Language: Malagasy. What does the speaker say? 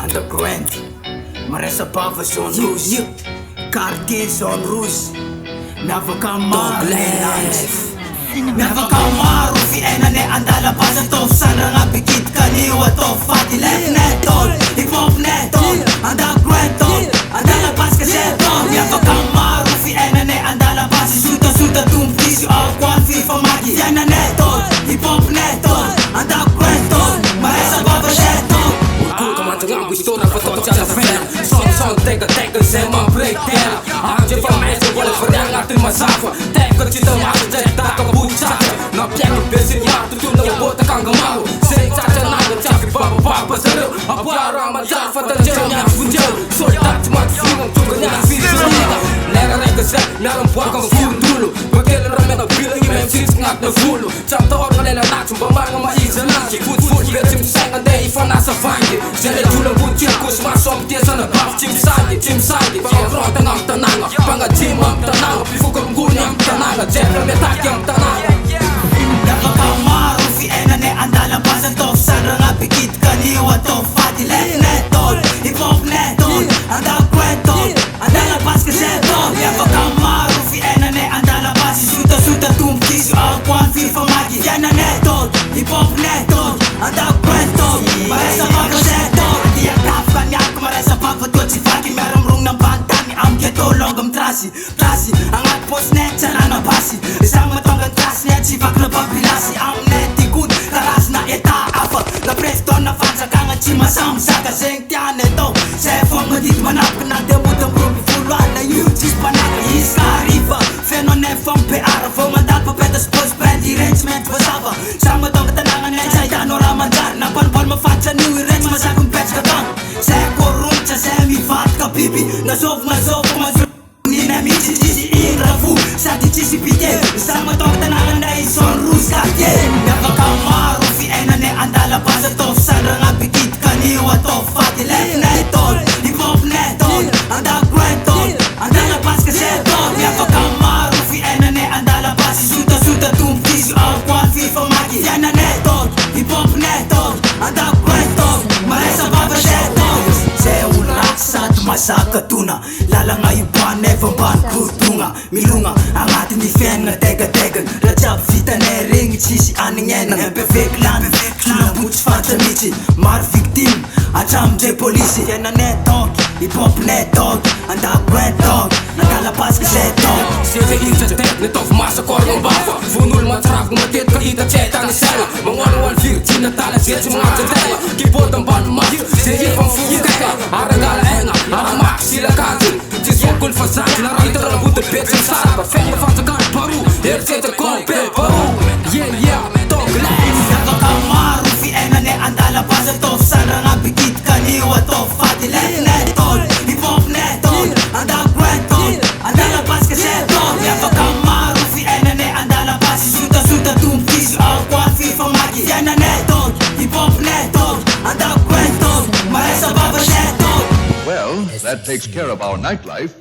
underground Maresa Bava Son Rouge Cartier Son Rouge Miavaka maro Miavaka maro Fiena ne andala basa tof Sana nga bigit kaniwa tof Fati left net tol Hip hop net tol Underground tol Andala bas kasi tol Miavaka maro Fiena ne andala basa Suta tumpis Yu all kwan FIFA magi Fiena net tol Hip hop net tol Underground tol Maresa Bava shed tol Ang gusto na patotoo sa fan Son, teka, Zema breakdown Ang jefa mesa, wala parang ating masafa Teka, chita masa, taka buchaka Na piaka besin ya, tutulong ang bota kang gamaw Say, chacha naga, chaki, papa, salo Apara, matar, fatan, jero, niya, funjel Soldat, matsingang, tunga niya, finis, liga Lera, reka, sa, narampuan kang fundulo Magkailan rame na bilang yung MC's ngat na fulo Chamta, ormalela, natin, bamanga, maisa lang Food, betim, sang, ande, ifa, nasa fangi Jere, tulang, butil, kus, masom, tiesa, na baf, Tim Sagi, pangabro, tangang, tananga Pangajim, ang tananga, pifukang gunyang, tananga Jeffra, metakyang, tananga Napakamaru, fiena ne andala basa tof Sana nga bigit kaniwa tof Fati left net tol, hip hop net tol Underground tol, andala bas kasi tol Napakamaru, fiena ne andala basa Suta tumpis, yu all kwan FIFA magi Fiena net tol, hip hop net tol Underground tol, maresa baka set tol Di ang kapkan niya, kumaresa baka tot Si Faki meron rung ng bantang Am keto logam trasi Ang atpos net, sana na basi Isang matonggang tras net, si Fak na pabilasi Am net, ikut, karas na eta Afa, na presto na fansa Kanga chima samsa, kaseng tiyan neto Sefong madit manap ka na Demut ang grupo fuluan na yutis Panaka iska riva, feno nefong peara Fong mandat papetas post brand arrangement Wasava, sa matong katanangan net Sa yano ramandar, na panpon mafatsa New range, masagong pets katang Seko rumcha, semi fat ka bibi Nasov, kumazul Nina michi, jisi irafu Sati chisi pite, sa matong katanangan na ison Rus kake, napakamaru Fiena ne andala basa tof Sana nga bigit kaniwa tof Fati left net tol, hip hop net tol Underground tol, andala bas kasi tol Napakamaru, fiena ne andala basa Suta tumpis, yu all kwan FIFA magi Fiena net tol, hip hop net tol Underground tol, maresa baba shed tol Se urak sa tumasaka tuna Lala nga iban, never ban kurtunga Milunga, ang ating defend nga tega-tegan Rajab, vita ne ring, chisi aning enang MPV clan, tulang butch fantamichi Mar victim, acham jay polisi Fiena net dog, hip hop net dog Underground dog, nagkalapas kasi dog Sila insa tek, nitof masa korong bafa Funul matrap, ngumatit ka ita cheta ni sela Mangwalawal virgin na tala siya si mga jatela Kipot ang banma, siya pang fukeka Aragala enga, aramak sila katin Jisokul fasan, narito na buto bet sa sarap Fenda fantakan paru, erceta kompe paru Yeah, talk life Napakamaru, fiena ne andala basa tof Sana nga bigit kaniwa tof Fati left net tol, hip hop net tol Underground tol, andala bas kasi tol Napakamaru, fiena ne andala basa Suta tumpis, yu all kwan FIFA magi Fiena net tol, hip hop net tol Underground tol, maresa baba shed tol Well, that takes care of our nightlife.